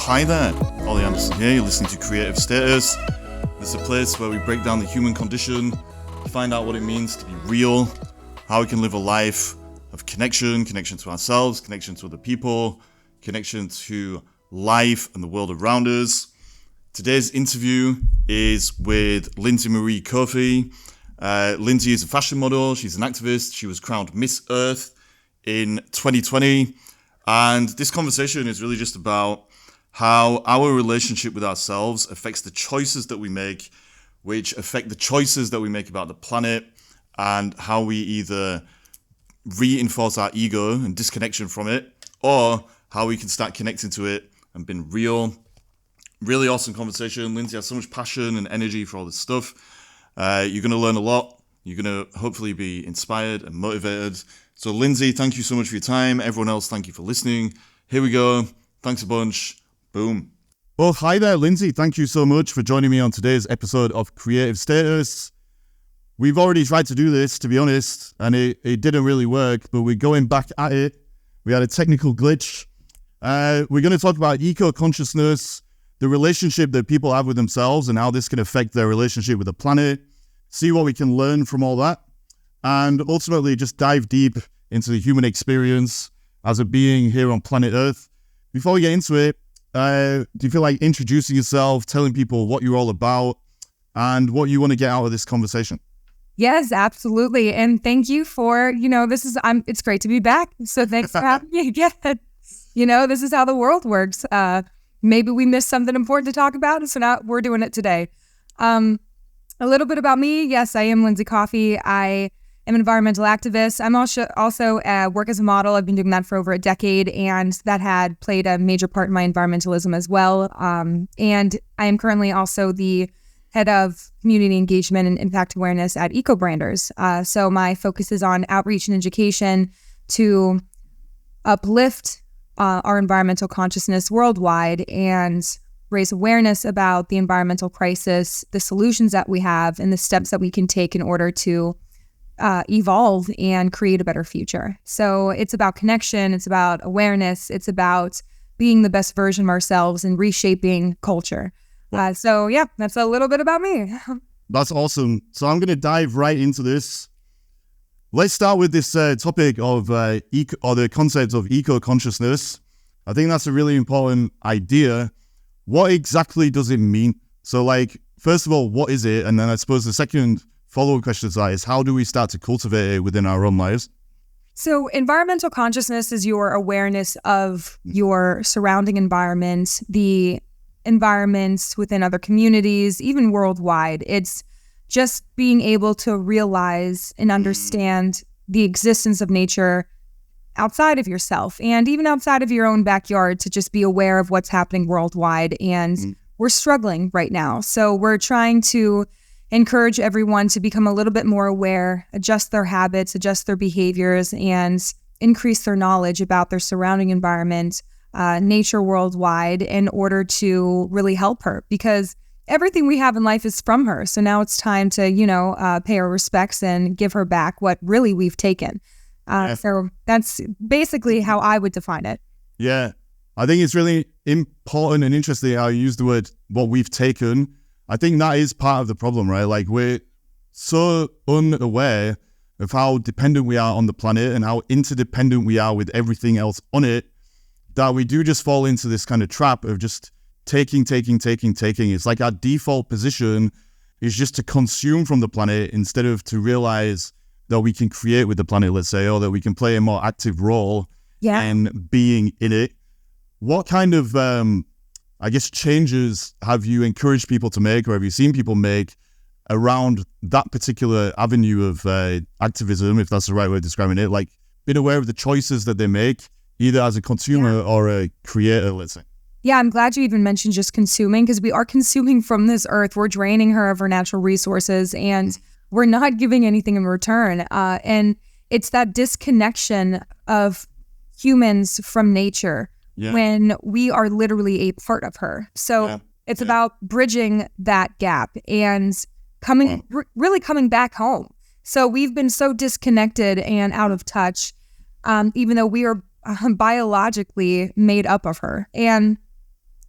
Hi there, Ollie Anderson here. You're listening to Creative Status. This is a place where we break down the human condition, find out what it means to be real, how we can live a life of connection to ourselves, connection to other people, connection to life and the world around us. Today's interview is with Lindsey Marie Coffey. Lindsey is a fashion model. She's an activist. She was crowned Miss Earth in 2020. And this conversation is really just about how our relationship with ourselves affects the choices that we make, which affect the choices that we make about the planet, and how we either reinforce our ego and disconnection from it, or how we can start connecting to it and being real. Really awesome conversation. Lindsey has so much passion and energy for all this stuff. You're going to learn a lot. You're going to hopefully be inspired and motivated. So Lindsey, thank you so much for your time. Everyone else, thank you for listening. Here we go. Thanks a bunch. Boom. Well, hi there, Lindsey. Thank you so much for joining me on today's episode of Creative Status. We've already tried to do this, to be honest, and it didn't really work, but we're going back at it. We had a technical glitch. We're going to talk about eco-consciousness, the relationship that people have with themselves and how this can affect their relationship with the planet, see what we can learn from all that, and ultimately just dive deep into the human experience as a being here on planet Earth. Before we get into it, do you feel like introducing yourself, telling people what you're all about, and what you want to get out of this conversation? Yes, absolutely. And thank you for, it's great to be back. So thanks for having me again. This is how the world works. Maybe we missed something important to talk about, so now we're doing it today. A little bit about me. Yes, I am Lindsey Coffey. I am an environmental activist. I'm also work as a model. I've been doing that for over a decade, and that had played a major part in my environmentalism as well. And I am currently also the head of community engagement and impact awareness at Eco-Branders. So my focus is on outreach and education to uplift our environmental consciousness worldwide and raise awareness about the environmental crisis, the solutions that we have, and the steps that we can take in order to evolve and create a better future. So it's about connection, it's about awareness, it's about being the best version of ourselves and reshaping culture. That's a little bit about me. That's awesome. So I'm going to dive right into this. Let's start with this topic of the concept of eco-consciousness. I think that's a really important idea. What exactly does it mean? So first of all, what is it? And then I suppose the second follow-up question to that is, how do we start to cultivate it within our own lives? So environmental consciousness is your awareness of your surrounding environment, the environments within other communities, even worldwide. It's just being able to realize and understand the existence of nature outside of yourself and even outside of your own backyard, to just be aware of what's happening worldwide. And we're struggling right now. So we're trying to encourage everyone to become a little bit more aware, adjust their habits, adjust their behaviors, and increase their knowledge about their surrounding environment, nature worldwide, in order to really help her, because everything we have in life is from her. So now it's time to, pay our respects and give her back what really we've taken. So that's basically how I would define it. Yeah, I think it's really important and interesting how you use the word what we've taken. I think that is part of the problem, right? We're so unaware of how dependent we are on the planet and how interdependent we are with everything else on it, that we do just fall into this kind of trap of just taking. It's like our default position is just to consume from the planet instead of to realize that we can create with the planet, let's say, or that we can play a more active role in being in it. What kind of, changes have you encouraged people to make, or have you seen people make around that particular avenue of activism, if that's the right way of describing it? Being aware of the choices that they make, either as a consumer or a creator, let's say. Yeah, I'm glad you even mentioned just consuming, because we are consuming from this earth. We're draining her of her natural resources, and we're not giving anything in return. And it's that disconnection of humans from nature when we are literally a part of her. So it's about bridging that gap and really coming back home. So we've been so disconnected and out of touch, even though we are biologically made up of her. And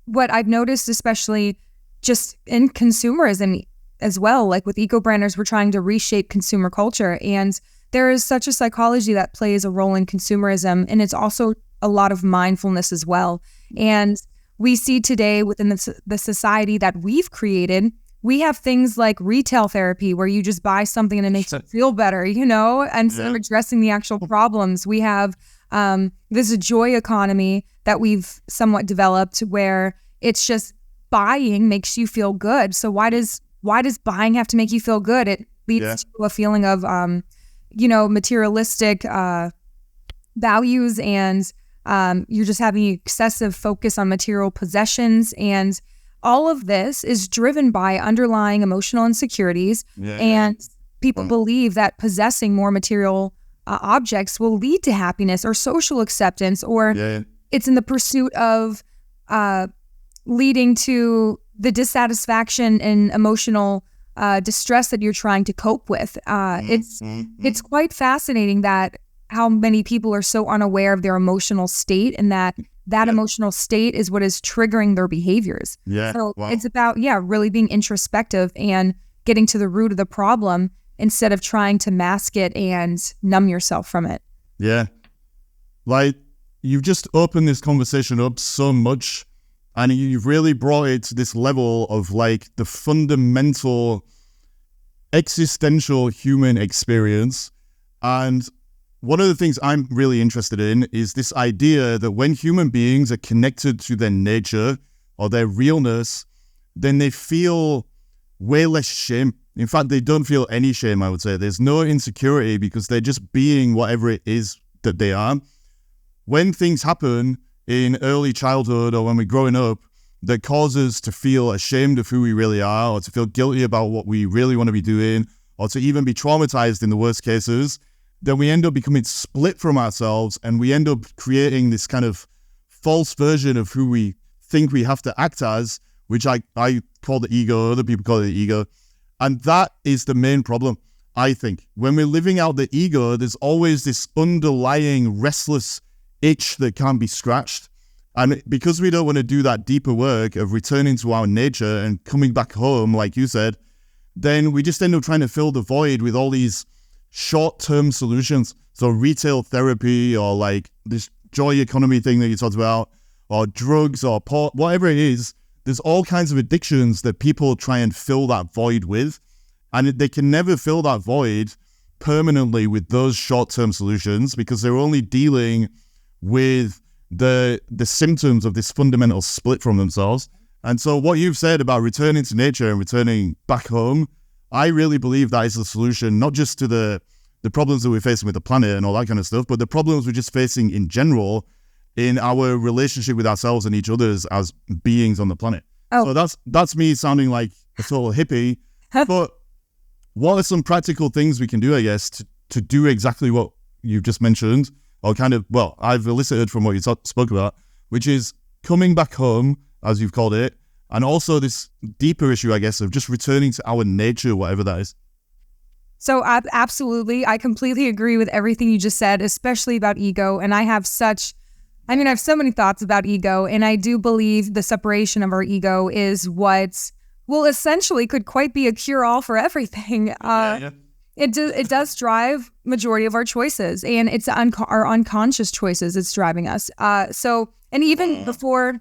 what I've noticed, especially just in consumerism as well, like with eco-branders, we're trying to reshape consumer culture. And there is such a psychology that plays a role in consumerism. And it's also a lot of mindfulness as well. And we see today within the society that we've created, we have things like retail therapy where you just buy something and it makes you feel better, instead of addressing the actual problems. We have this joy economy that we've somewhat developed where it's just buying makes you feel good. So why does buying have to make you feel good? It leads to a feeling of, materialistic values, and you're just having excessive focus on material possessions. And all of this is driven by underlying emotional insecurities. People believe that possessing more material objects will lead to happiness or social acceptance, or it's in the pursuit of leading to the dissatisfaction and emotional distress that you're trying to cope with. It's quite fascinating that how many people are so unaware of their emotional state, and that emotional state is what is triggering their behaviors. It's about, really being introspective and getting to the root of the problem instead of trying to mask it and numb yourself from it. Yeah. Like, you've just opened this conversation up so much, and you've really brought it to this level of like the fundamental existential human experience. And one of the things I'm really interested in is this idea that when human beings are connected to their nature or their realness, then they feel way less shame. In fact, they don't feel any shame, I would say. There's no insecurity because they're just being whatever it is that they are. When things happen in early childhood or when we're growing up that cause us to feel ashamed of who we really are, or to feel guilty about what we really want to be doing, or to even be traumatized in the worst cases, then we end up becoming split from ourselves, and we end up creating this kind of false version of who we think we have to act as, which I call the ego, other people call it the ego. And that is the main problem, I think. When we're living out the ego, there's always this underlying restless itch that can't be scratched. And because we don't want to do that deeper work of returning to our nature and coming back home, like you said, then we just end up trying to fill the void with all these short-term solutions. So retail therapy, or like this joy economy thing that you talked about, or drugs or porn, whatever it is, there's all kinds of addictions that people try and fill that void with. And they can never fill that void permanently with those short-term solutions because they're only dealing with the symptoms of this fundamental split from themselves. And so what you've said about returning to nature and returning back home, I really believe that is the solution, not just to the problems that we're facing with the planet and all that kind of stuff, but the problems we're just facing in general in our relationship with ourselves and each other as beings on the planet. So that's me sounding like a total hippie. But what are some practical things we can do, I guess, to do exactly what you've just mentioned, or kind of, well, I've elicited from what you spoke about, which is coming back home, as you've called it, and also this deeper issue, I guess, of just returning to our nature, whatever that is. So absolutely, I completely agree with everything you just said, especially about ego. And I have so many thoughts about ego, and I do believe the separation of our ego is what will essentially could quite be a cure-all for everything. It does drive majority of our choices, and it's our unconscious choices it's driving us. And even before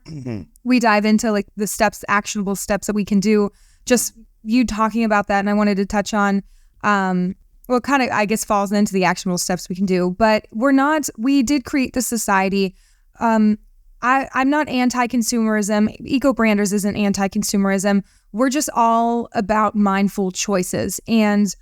we dive into like the actionable steps that we can do, just you talking about that, and I wanted to touch on, kind of, I guess, falls into the actionable steps we can do, but we did create this society. I'm not anti-consumerism. Eco-branders isn't anti-consumerism. We're just all about mindful choices. And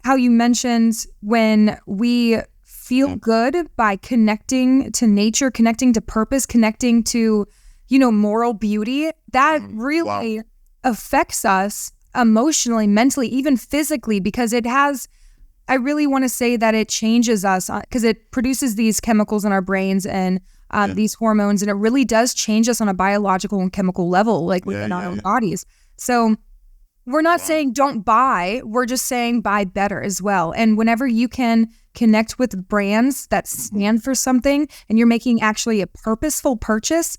how you mentioned when we feel good by connecting to nature, connecting to purpose, connecting to, moral beauty, that really affects us emotionally, mentally, even physically, because I really want to say that it changes us because it produces these chemicals in our brains and these hormones, and it really does change us on a biological and chemical level, like within our own bodies. So we're not saying don't buy, we're just saying buy better as well. And whenever you can connect with brands that stand for something and you're making actually a purposeful purchase,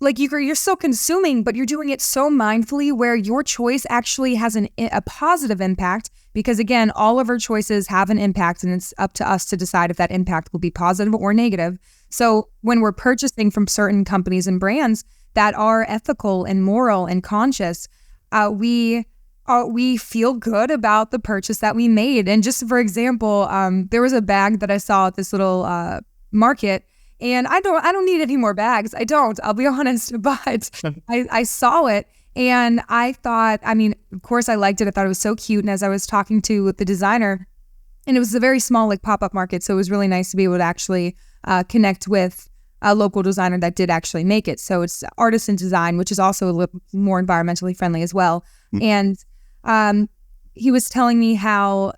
like you're still consuming, but you're doing it so mindfully where your choice actually has a positive impact, because again, all of our choices have an impact, and it's up to us to decide if that impact will be positive or negative. So when we're purchasing from certain companies and brands that are ethical and moral and conscious, we feel good about the purchase that we made. And just for example, there was a bag that I saw at this little market. And I don't need any more bags. I'll be honest, but I saw it and I thought, I mean, of course I liked it. I thought it was so cute. And as I was talking to the designer, and it was a very small like pop-up market, so it was really nice to be able to actually connect with a local designer that did actually make it. So it's artisan design, which is also a little more environmentally friendly as well. And he was telling me how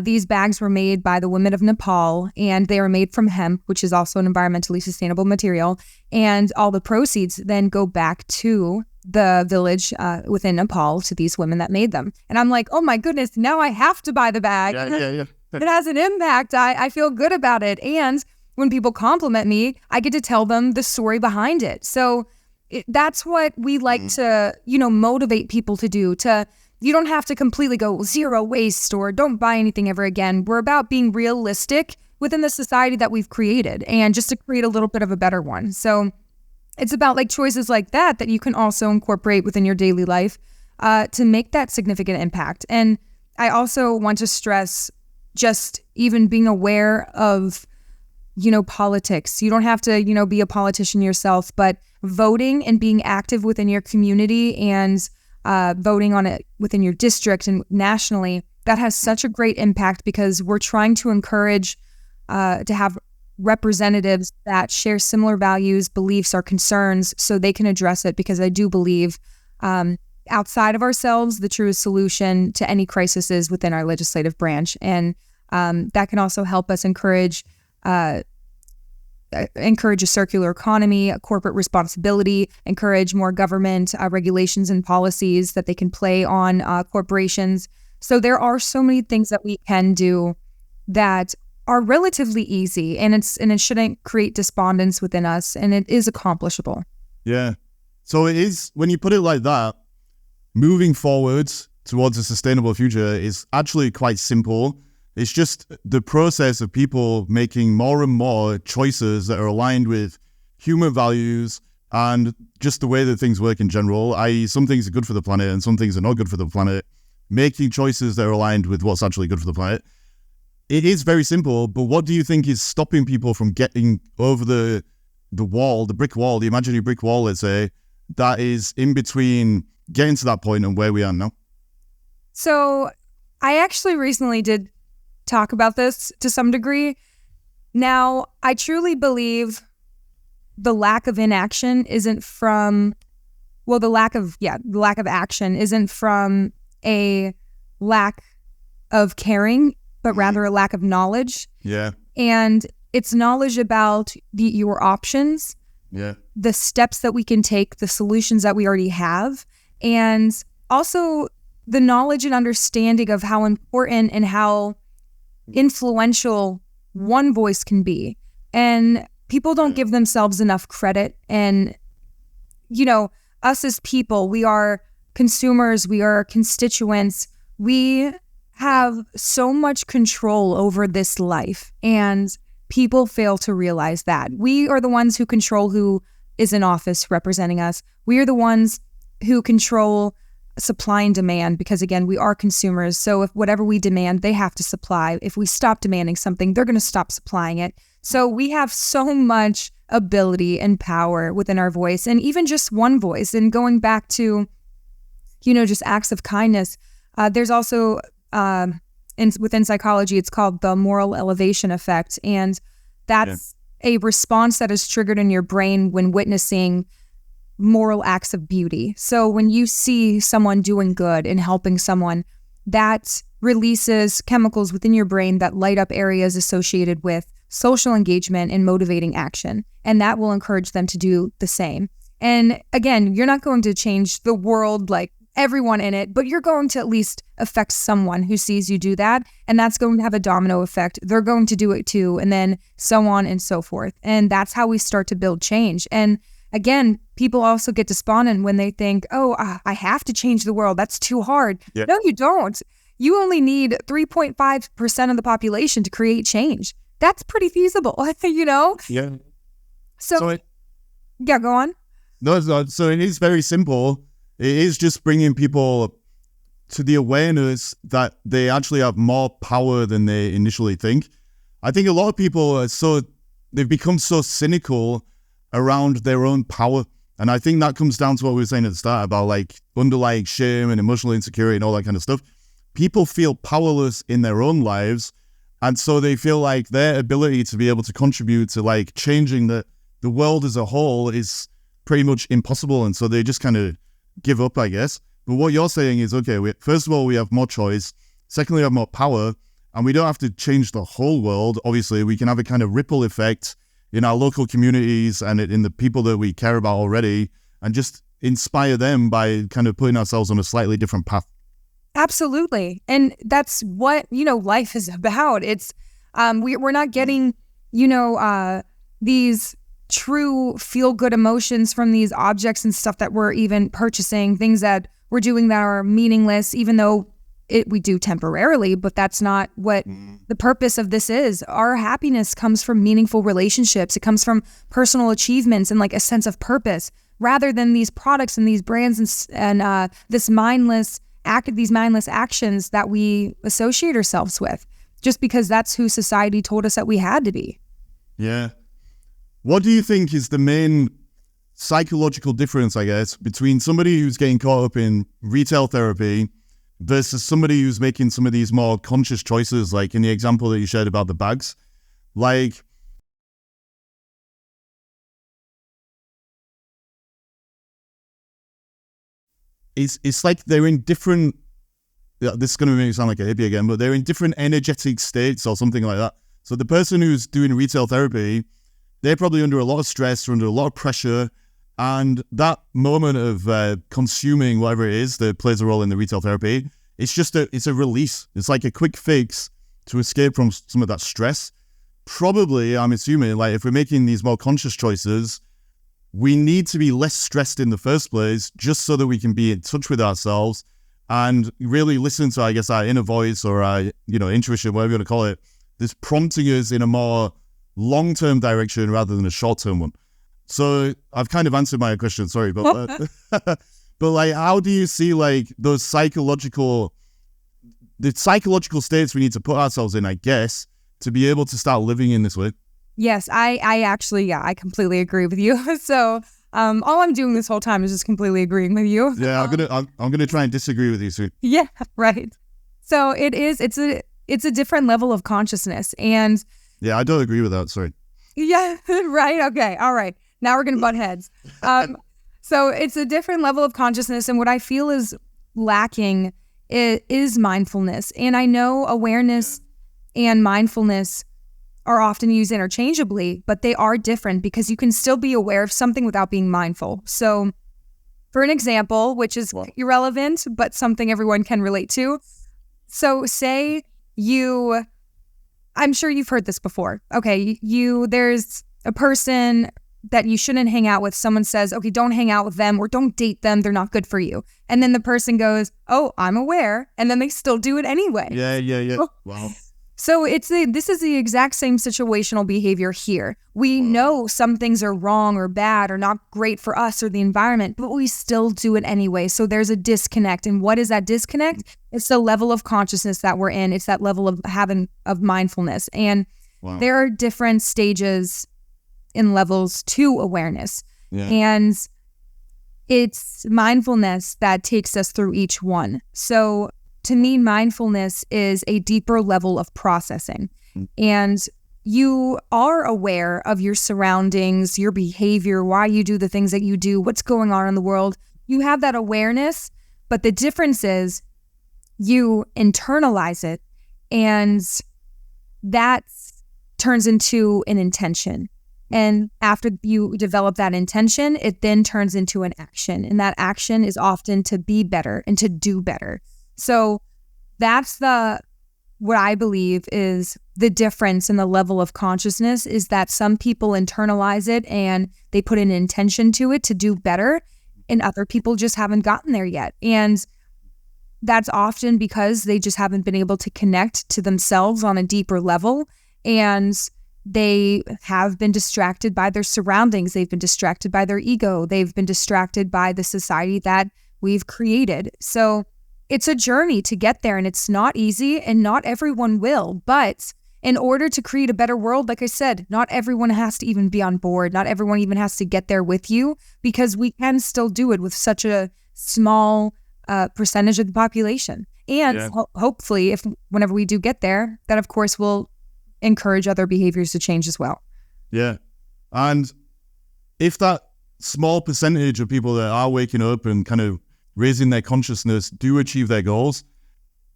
these bags were made by the women of Nepal, and they are made from hemp, which is also an environmentally sustainable material. And all the proceeds then go back to the village within Nepal, to these women that made them. And I'm like, oh my goodness, now I have to buy the bag. Yeah. It has an impact. I feel good about it. And when people compliment me, I get to tell them the story behind it. So that's what we like to, motivate people to do. You don't have to completely go zero waste or don't buy anything ever again. We're about being realistic within the society that we've created, and just to create a little bit of a better one. So it's about like choices like that you can also incorporate within your daily life to make that significant impact. And I also want to stress just even being aware of, politics. You don't have to, be a politician yourself, but voting and being active within your community and voting on it within your district and nationally, that has such a great impact, because we're trying to encourage to have representatives that share similar values, beliefs, or concerns, so they can address it. Because I do believe outside of ourselves, the truest solution to any crisis is within our legislative branch. And that can also help us encourage a circular economy, a corporate responsibility, encourage more government regulations and policies that they can play on corporations. So there are so many things that we can do that are relatively easy, and it shouldn't create despondence within us, and it is accomplishable. Yeah. So it is, when you put it like that, moving forwards towards a sustainable future is actually quite simple. It's just the process of people making more and more choices that are aligned with human values and just the way that things work in general, i.e. some things are good for the planet and some things are not good for the planet, making choices that are aligned with what's actually good for the planet. It is very simple, but what do you think is stopping people from getting over the wall, the brick wall, the imaginary brick wall, let's say, that is in between getting to that point and where we are now? So I actually recently did talk about this to some degree. Now, I truly believe the lack of inaction isn't from, the lack of action isn't from a lack of caring, but rather a lack of knowledge. Yeah. And it's knowledge about your options, the steps that we can take, the solutions that we already have, and also the knowledge and understanding of how important and how influential one voice can be. And people don't give themselves enough credit. And, us as people, we are consumers, we are constituents, we have so much control over this life, and people fail to realize that. We are the ones who control who is in office representing us. We are the ones who control supply and demand, because again, we are consumers. So if whatever we demand, they have to supply. If we stop demanding something, they're going to stop supplying it. So we have so much ability and power within our voice, and even just one voice. And going back to, just acts of kindness, there's also within psychology, it's called the moral elevation effect. And that's a response that is triggered in your brain when witnessing moral acts of beauty. So when you see someone doing good and helping someone, that releases chemicals within your brain that light up areas associated with social engagement and motivating action. And that will encourage them to do the same. And again, you're not going to change the world, like everyone in it, but you're going to at least affect someone who sees you do that. And that's going to have a domino effect. They're going to do it too. And then so on and so forth. And that's how we start to build change. And again, people also get despondent when they think, oh, I have to change the world. That's too hard. Yeah. No, you don't. You only need 3.5% of the population to create change. That's pretty feasible, Yeah. So yeah, go on. No, so it is very simple. It is just bringing people to the awareness that they actually have more power than they initially think. I think a lot of people they've become so cynical around their own power. And I think that comes down to what we were saying at the start about like underlying shame and emotional insecurity and all that kind of stuff. People feel powerless in their own lives. And so they feel like their ability to be able to contribute to like changing the world as a whole is pretty much impossible. And so they just kind of give up, I guess. But what you're saying is, okay, first of all, we have more choice. Secondly, we have more power. And we don't have to change the whole world. Obviously, we can have a kind of ripple effect in our local communities and in the people that we care about already, and just inspire them by kind of putting ourselves on a slightly different path. Absolutely. And that's what, life is about. It's, we're not getting, these true feel-good emotions from these objects and stuff that we're even purchasing, things that we're doing that are meaningless, even though we do temporarily, but that's not what the purpose of this is. Our happiness comes from meaningful relationships. It comes from personal achievements and like a sense of purpose, rather than these products and these brands and these mindless actions that we associate ourselves with, just because that's who society told us that we had to be. Yeah. What do you think is the main psychological difference, I guess, between somebody who's getting caught up in retail therapy versus somebody who's making some of these more conscious choices, like in the example that you shared about the bags? Like, it's like they're in different, this is going to make me sound like a hippie again, but they're in different energetic states or something like that. So the person who's doing retail therapy, they're probably under a lot of stress or under a lot of pressure. And that moment of consuming whatever it is that plays a role in the retail therapy, it's a release. It's like a quick fix to escape from some of that stress. Probably, I'm assuming, like if we're making these more conscious choices, we need to be less stressed in the first place, just so that we can be in touch with ourselves and really listen to, I guess, our inner voice or our, intuition, whatever you want to call it, this prompting us in a more long-term direction rather than a short-term one. So I've kind of answered my question, sorry, but but like, how do you see like the psychological states we need to put ourselves in, I guess, to be able to start living in this way? Yes, I actually, I completely agree with you. So all I'm doing this whole time is just completely agreeing with you. Yeah, I'm gonna try and disagree with you soon. Yeah, right. So it's a different level of consciousness, and yeah, I don't agree with that. Sorry. Yeah, right. Okay, all right. Now we're gonna butt heads. So it's a different level of consciousness, and what I feel is lacking is mindfulness. And I know awareness and mindfulness are often used interchangeably, but they are different because you can still be aware of something without being mindful. So for an example, which is irrelevant, but something everyone can relate to. So say I'm sure you've heard this before. Okay, there's a person that you shouldn't hang out with. Someone says, okay, don't hang out with them or don't date them. They're not good for you. And then the person goes, oh, I'm aware. And then they still do it anyway. Yeah. Wow. So this is the exact same situational behavior here. We know some things are wrong or bad or not great for us or the environment, but we still do it anyway. So there's a disconnect. And what is that disconnect? It's the level of consciousness that we're in. It's that level of mindfulness. And there are different stages in levels to awareness. Yeah. And it's mindfulness that takes us through each one. So to me, mindfulness is a deeper level of processing. And you are aware of your surroundings, your behavior, why you do the things that you do, what's going on in the world. You have that awareness, but the difference is you internalize it, and that turns into an intention. And after you develop that intention, it then turns into an action. And that action is often to be better and to do better. So that's what I believe is the difference in the level of consciousness is that some people internalize it and they put an intention to it to do better, and other people just haven't gotten there yet. And that's often because they just haven't been able to connect to themselves on a deeper level, and they have been distracted by their surroundings. They've been distracted by their ego. They've been distracted by the society that we've created. So it's a journey to get there, and it's not easy, and not everyone will. But in order to create a better world, like I said, not everyone has to even be on board. Not everyone even has to get there with you, because we can still do it with such a small percentage of the population. And hopefully, whenever we do get there, that of course will encourage other behaviors to change as well. Yeah. And if that small percentage of people that are waking up and kind of raising their consciousness do achieve their goals,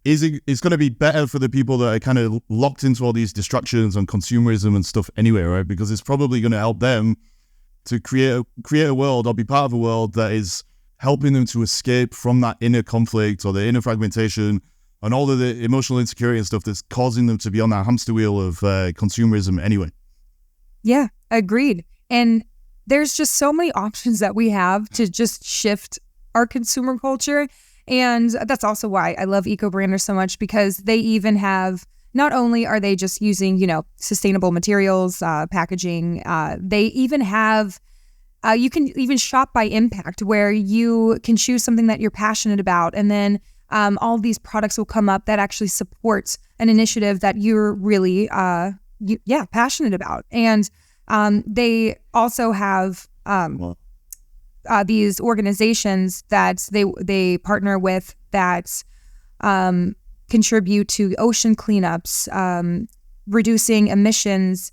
it's going to be better for the people that are kind of locked into all these distractions and consumerism and stuff anyway, right? Because it's probably going to help them to create a world or be part of a world that is helping them to escape from that inner conflict or the inner fragmentation and all of the emotional insecurity and stuff that's causing them to be on that hamster wheel of consumerism anyway. Yeah, agreed. And there's just so many options that we have to just shift our consumer culture. And that's also why I love eco-branders so much, because they even have, not only are they just using, sustainable materials, packaging, they even have, you can even shop by impact, where you can choose something that you're passionate about. And then all these products will come up that actually supports an initiative that you're really, passionate about. And they also have these organizations that they partner with that contribute to ocean cleanups, reducing emissions,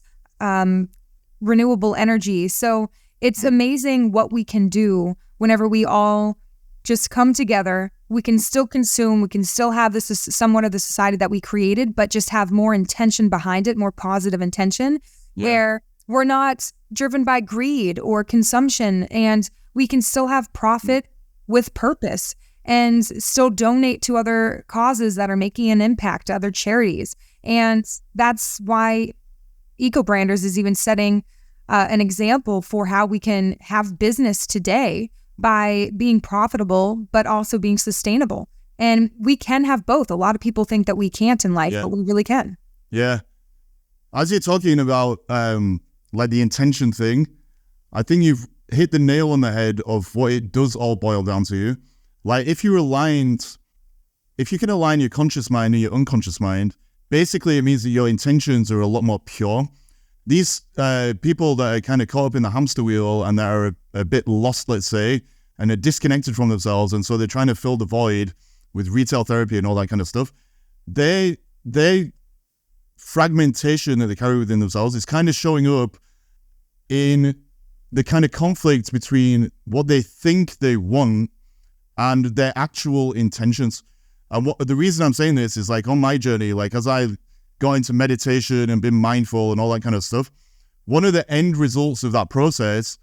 renewable energy. So it's amazing what we can do whenever we all just come together. We can still consume, we can still have this somewhat of the society that we created, but just have more intention behind it, more positive intention, where we're not driven by greed or consumption, and we can still have profit with purpose and still donate to other causes that are making an impact, other charities. And that's why eco-branders is even setting an example for how we can have business today by being profitable, but also being sustainable. And we can have both. A lot of people think that we can't in life, but we really can. Yeah. As you're talking about like the intention thing, I think you've hit the nail on the head of what it does all boil down to. Like if you can align your conscious mind and your unconscious mind, basically it means that your intentions are a lot more pure. These people that are kind of caught up in the hamster wheel and that are a bit lost, let's say, and are disconnected from themselves, and so they're trying to fill the void with retail therapy and all that kind of stuff, they fragmentation that they carry within themselves is kind of showing up in the kind of conflict between what they think they want and their actual intentions. And the reason I'm saying this is, like, on my journey, like as I got into meditation and been mindful and all that kind of stuff, one of the end results of that process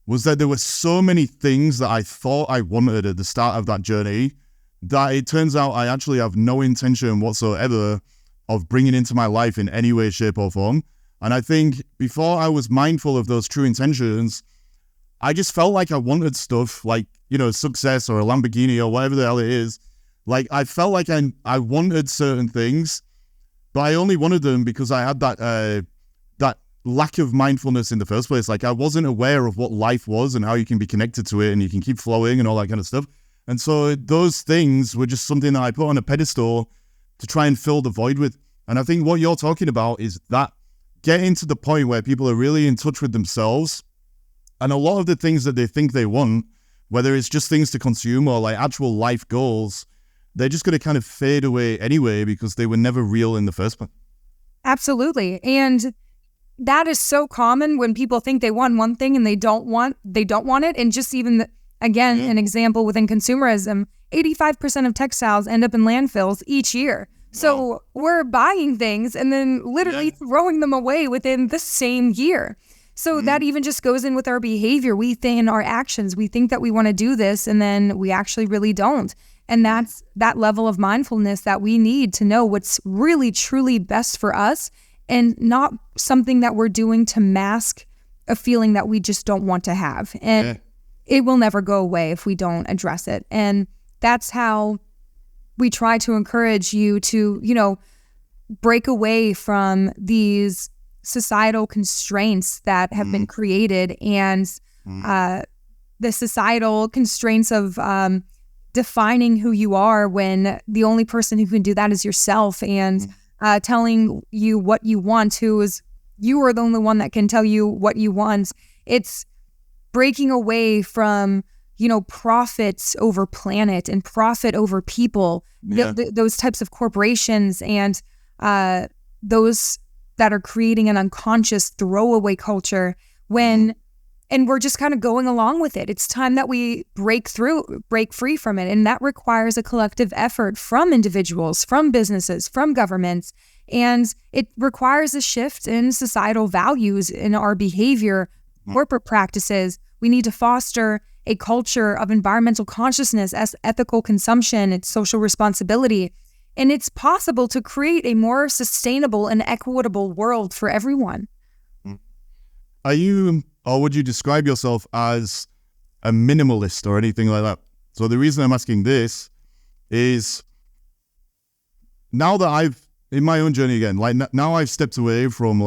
was that there were so many things that I thought I wanted at the start of that journey that it turns out I actually have no intention whatsoever of bringing into my life in any way, shape or form. And I think before I was mindful of those true intentions, I just felt like I wanted stuff like, success or a Lamborghini or whatever the hell it is. Like I felt like I wanted certain things, but I only wanted them because I had that lack of mindfulness in the first place. Like I wasn't aware of what life was and how you can be connected to it and you can keep flowing and all that kind of stuff. And so those things were just something that I put on a pedestal to try and fill the void with. And I think what you're talking about is that getting to the point where people are really in touch with themselves, and a lot of the things that they think they want, whether it's just things to consume or like actual life goals, they're just going to kind of fade away anyway because they were never real in the first place. Absolutely. And that is so common when people think they want one thing and they don't want it. And just even, an example within consumerism, 85% of textiles end up in landfills each year. So we're buying things and then literally throwing them away within the same year. So that even just goes in with our behavior. We think in our actions, we think that we want to do this and then we actually really don't. And that's that level of mindfulness that we need to know what's really truly best for us and not something that we're doing to mask a feeling that we just don't want to have. And it will never go away if we don't address it. And that's how we try to encourage you to, break away from these societal constraints that have been created, and the societal constraints of defining who you are when the only person who can do that is yourself, and telling you what you want, you are the only one that can tell you what you want. It's breaking away from, profits over planet and profit over people, those types of corporations, and those that are creating an unconscious throwaway culture and we're just kind of going along with it. It's time that we break free from it. And that requires a collective effort from individuals, from businesses, from governments. And it requires a shift in societal values, in our behavior, corporate practices. We need to foster a culture of environmental consciousness as ethical consumption and social responsibility. And it's possible to create a more sustainable and equitable world for everyone. Are you, or would you describe yourself as a minimalist or anything like that? So the reason I'm asking this is, now that in my own journey again, now I've stepped away from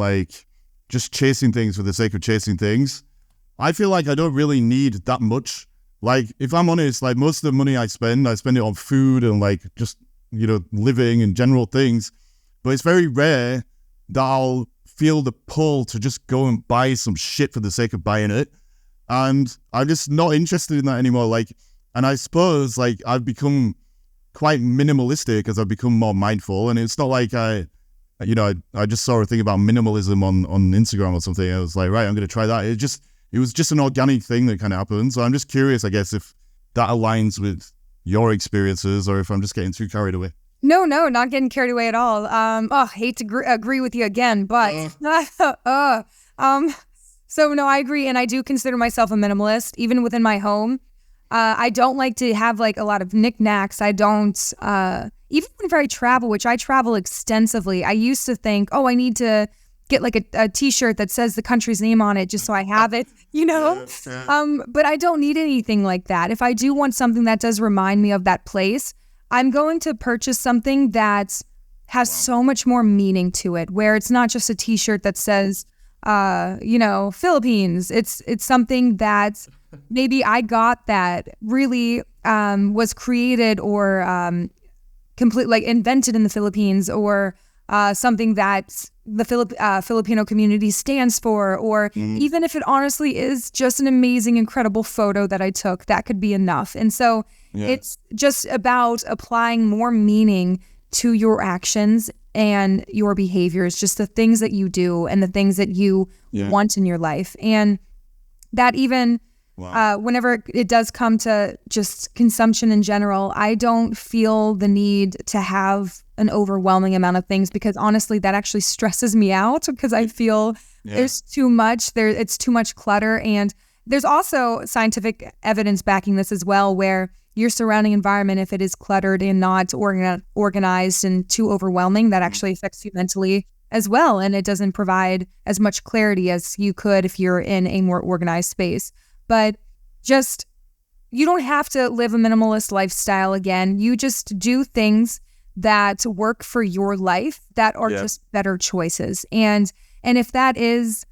just chasing things for the sake of chasing things. I feel like I don't really need that much. If I'm honest, most of the money I spend it on food and just, living and general things. But it's very rare that I'll feel the pull to just go and buy some shit for the sake of buying it. And I'm just not interested in that anymore. And I suppose I've become quite minimalistic as I've become more mindful. And it's not I just saw a thing about minimalism on Instagram or something. I was like, right, I'm going to try that. It was just an organic thing that kind of happened. So I'm just curious, I guess, if that aligns with your experiences or if I'm just getting too carried away. No, not getting carried away at all. Hate to agree with you again, but so no, I agree, and I do consider myself a minimalist, even within my home. I don't like to have a lot of knickknacks. I don't, even whenever I travel, which I travel extensively. I used to think, I need to get a t-shirt that says the country's name on it just so I have it, But I don't need anything like that. If I do want something that does remind me of that place, I'm going to purchase something that has so much more meaning to it, where it's not just a t-shirt that says, Philippines. It's something that maybe I got that really was created or invented in the Philippines, or something that the Filipino community stands for, or even if it honestly is just an amazing, incredible photo that I took, that could be enough. And so it's just about applying more meaning to your actions and your behaviors, just the things that you do and the things that you want in your life. And that even whenever it does come to just consumption in general, I don't feel the need to have an overwhelming amount of things, because honestly, that actually stresses me out, because I feel there's too much, it's too much clutter. And there's also scientific evidence backing this as well, where your surrounding environment, if it is cluttered and not organized and too overwhelming, that actually affects you mentally as well. And it doesn't provide as much clarity as you could if you're in a more organized space. But you don't have to live a minimalist lifestyle again. You just do things that work for your life that are just better choices. And if that isn't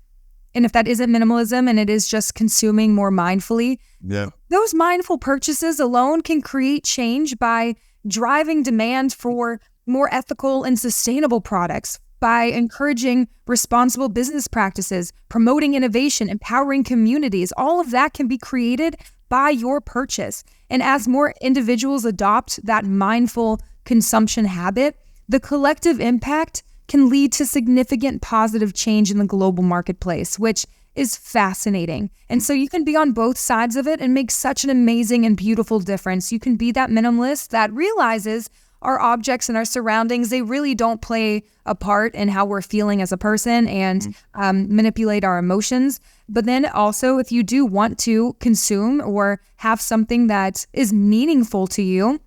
minimalism, and it is just consuming more mindfully, those mindful purchases alone can create change by driving demand for more ethical and sustainable products, by encouraging responsible business practices, promoting innovation, empowering communities. All of that can be created by your purchase. And as more individuals adopt that mindful consumption habit, the collective impact can lead to significant positive change in the global marketplace, which is fascinating. And so you can be on both sides of it and make such an amazing and beautiful difference. You can be that minimalist that realizes our objects and our surroundings, they really don't play a part in how we're feeling as a person, and manipulate our emotions. But then also, if you do want to consume or have something that is meaningful to you,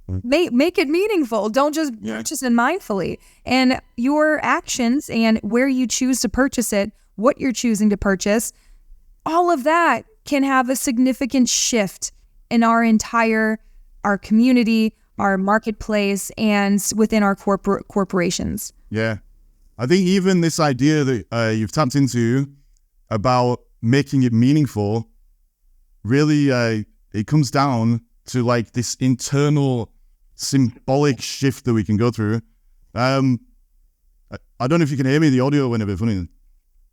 make it meaningful. Don't just purchase it mindfully. And your actions and where you choose to purchase it, what you're choosing to purchase, all of that can have a significant shift in our community, our marketplace, and within our corporations. Yeah. I think even this idea that you've tapped into about making it meaningful, really, it comes down to like this internal symbolic shift that we can go through. I don't know if you can hear me. The audio went a bit funny.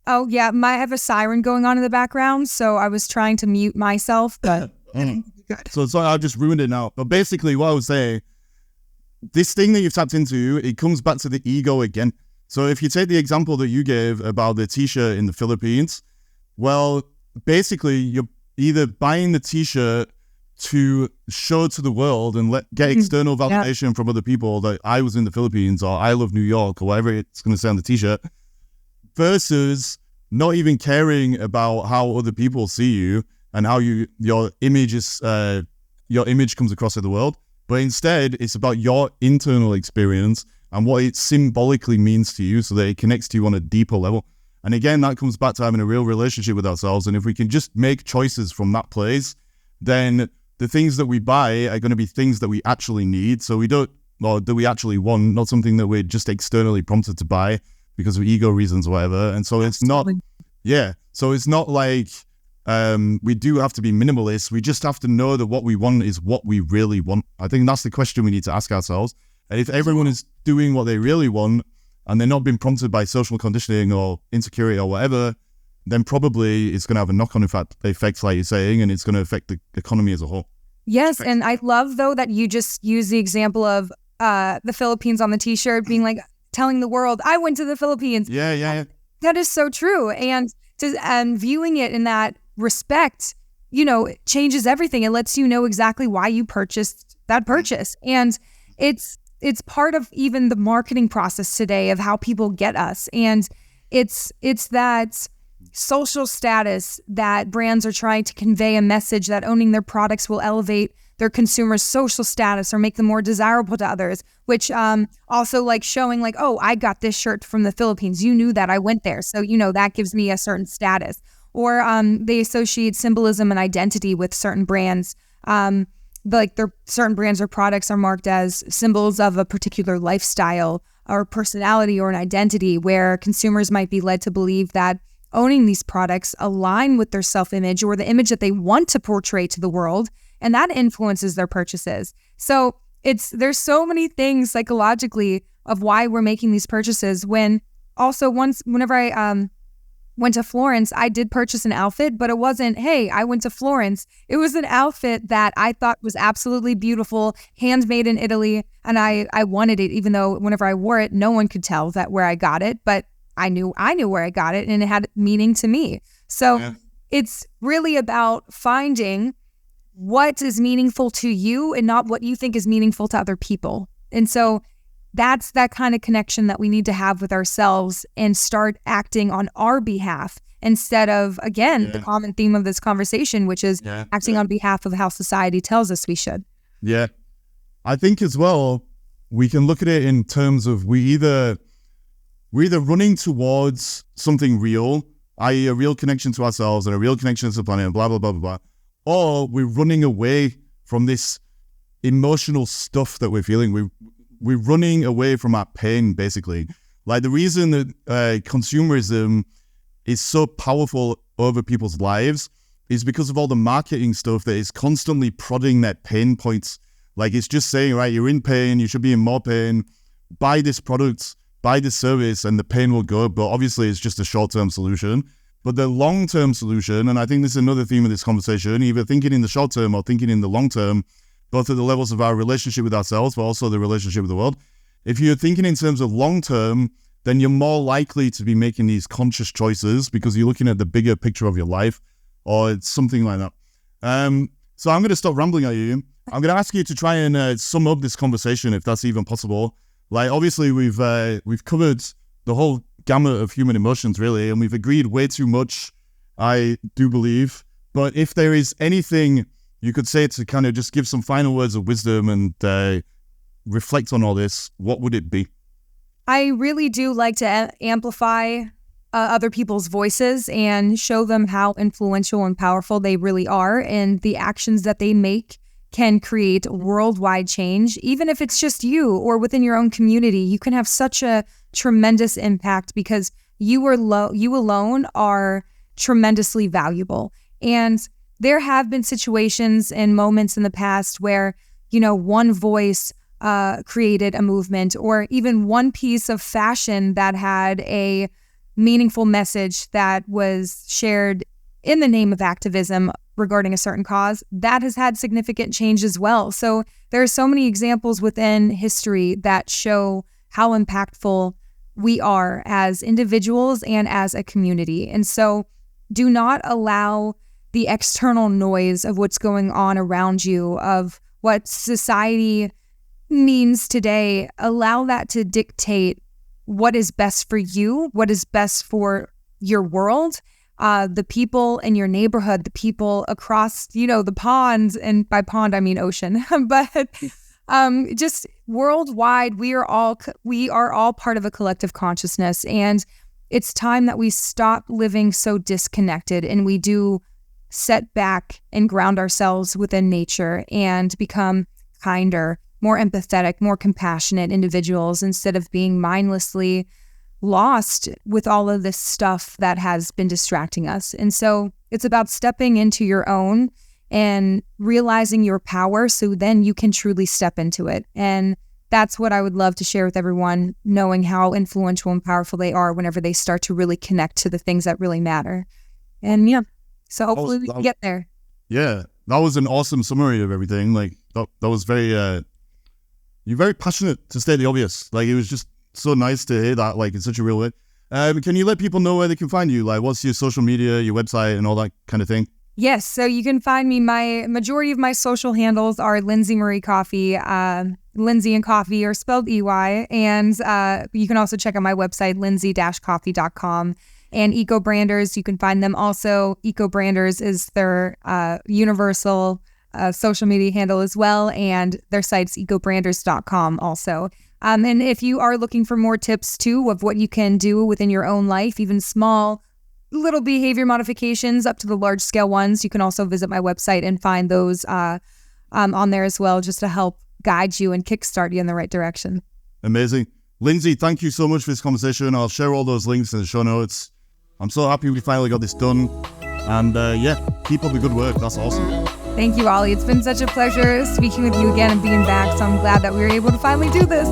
Oh, yeah. I have a siren going on in the background, so I was trying to mute myself, but... Good. So sorry, I've just ruined it now. But basically what I was saying, this thing that you've tapped into, it comes back to the ego again. So if you take the example that you gave about the t-shirt in the Philippines, well, basically you're either buying the t-shirt to show to the world and get external validation from other people that I was in the Philippines or I love New York or whatever it's going to say on the t-shirt, versus not even caring about how other people see you and how your image comes across in the world. But instead, it's about your internal experience and what it symbolically means to you so that it connects to you on a deeper level. And again, that comes back to having a real relationship with ourselves. And if we can just make choices from that place, then the things that we buy are going to be things that we actually need. So that we actually want, not something that we're just externally prompted to buy because of ego reasons or whatever. And so it's not like we do have to be minimalist. We just have to know that what we want is what we really want. I think that's the question we need to ask ourselves. And if everyone is doing what they really want and they're not being prompted by social conditioning or insecurity or whatever, then probably it's going to have a knock-on effect, like you're saying, and it's going to affect the economy as a whole. Yes, and I love, though, that you just use the example of the Philippines on the t-shirt being like, telling the world, I went to the Philippines. Yeah. That is so true. And viewing it in that respect, it changes everything. It lets you know exactly why you purchased that purchase. And it's part of even the marketing process today of how people get us. And it's that social status that brands are trying to convey a message that owning their products will elevate their consumers' social status or make them more desirable to others, which also like showing like, oh, I got this shirt from the Philippines. You knew that I went there. So, that gives me a certain status. Or they associate symbolism and identity with certain brands. Certain brands or products are marked as symbols of a particular lifestyle or personality or an identity, where consumers might be led to believe that owning these products align with their self-image or the image that they want to portray to the world, and that influences their purchases. So there's so many things psychologically of why we're making these purchases. Whenever I went to Florence, I did purchase an outfit, but it wasn't, hey, I went to Florence. It was an outfit that I thought was absolutely beautiful, handmade in Italy, and I wanted it, even though whenever I wore it, no one could tell that where I got it, but I knew where I got it, and it had meaning to me. So It's really about finding what is meaningful to you and not what you think is meaningful to other people. And so that's that kind of connection that we need to have with ourselves and start acting on our behalf instead of, again, the common theme of this conversation, which is acting on behalf of how society tells us we should. Yeah. I think as well, we can look at it in terms of we're either running towards something real, i.e. a real connection to ourselves and a real connection to the planet and blah, blah, blah, blah, blah, or we're running away from this emotional stuff that we're feeling. We're running away from our pain, basically. Like the reason that consumerism is so powerful over people's lives is because of all the marketing stuff that is constantly prodding that pain points. Like it's just saying, right, you're in pain, you should be in more pain, buy this product, buy this service, and the pain will go. But obviously it's just a short-term solution. But the long-term solution, and I think this is another theme of this conversation, either thinking in the short term or thinking in the long term, both at the levels of our relationship with ourselves, but also the relationship with the world. If you're thinking in terms of long term, then you're more likely to be making these conscious choices because you're looking at the bigger picture of your life or something like that. So I'm going to stop rambling at you. I'm going to ask you to try and sum up this conversation, if that's even possible. Like, obviously, we've covered the whole gamut of human emotions, really, and we've agreed way too much, I do believe. But if there is anything you could say to kind of just give some final words of wisdom and reflect on all this, what would it be? I really do like to amplify other people's voices and show them how influential and powerful they really are, and the actions that they make can create worldwide change. Even if it's just you or within your own community, you can have such a tremendous impact because you alone are tremendously valuable. And there have been situations and moments in the past where, one voice created a movement, or even one piece of fashion that had a meaningful message that was shared in the name of activism regarding a certain cause, that has had significant change as well. So there are so many examples within history that show how impactful we are as individuals and as a community. And so do not allow the external noise of what's going on around you, of what society means today, allow that to dictate what is best for you, what is best for your world, the people in your neighborhood, the people across, the ponds, and by pond, I mean ocean, but just worldwide, we are all part of a collective consciousness. And it's time that we stop living so disconnected and we do set back and ground ourselves within nature and become kinder, more empathetic, more compassionate individuals instead of being mindlessly lost with all of this stuff that has been distracting us. And so it's about stepping into your own and realizing your power so then you can truly step into it. And that's what I would love to share with everyone, knowing how influential and powerful they are whenever they start to really connect to the things that really matter. And so hopefully we can get there. Yeah, that was an awesome summary of everything. Like that was very, you're very passionate, to state the obvious. Like it was just so nice to hear that, like in such a real way. Can you let people know where they can find you? Like what's your social media, your website and all that kind of thing? Yes, so you can find me, my majority of my social handles are Lindsey Marie Coffey. Lindsey and Coffey are spelled EY. And you can also check out my website, lindsey-coffey.com. And Eco Branders, you can find them also. Eco Branders is their universal social media handle as well. And their site's ecobranders.com also. And if you are looking for more tips too of what you can do within your own life, even small little behavior modifications up to the large scale ones, you can also visit my website and find those on there as well, just to help guide you and kickstart you in the right direction. Amazing. Lindsey, thank you so much for this conversation. I'll share all those links in the show notes. I'm so happy we finally got this done. And keep up the good work. That's awesome. Thank you, Ollie. It's been such a pleasure speaking with you again and being back. So I'm glad that we were able to finally do this.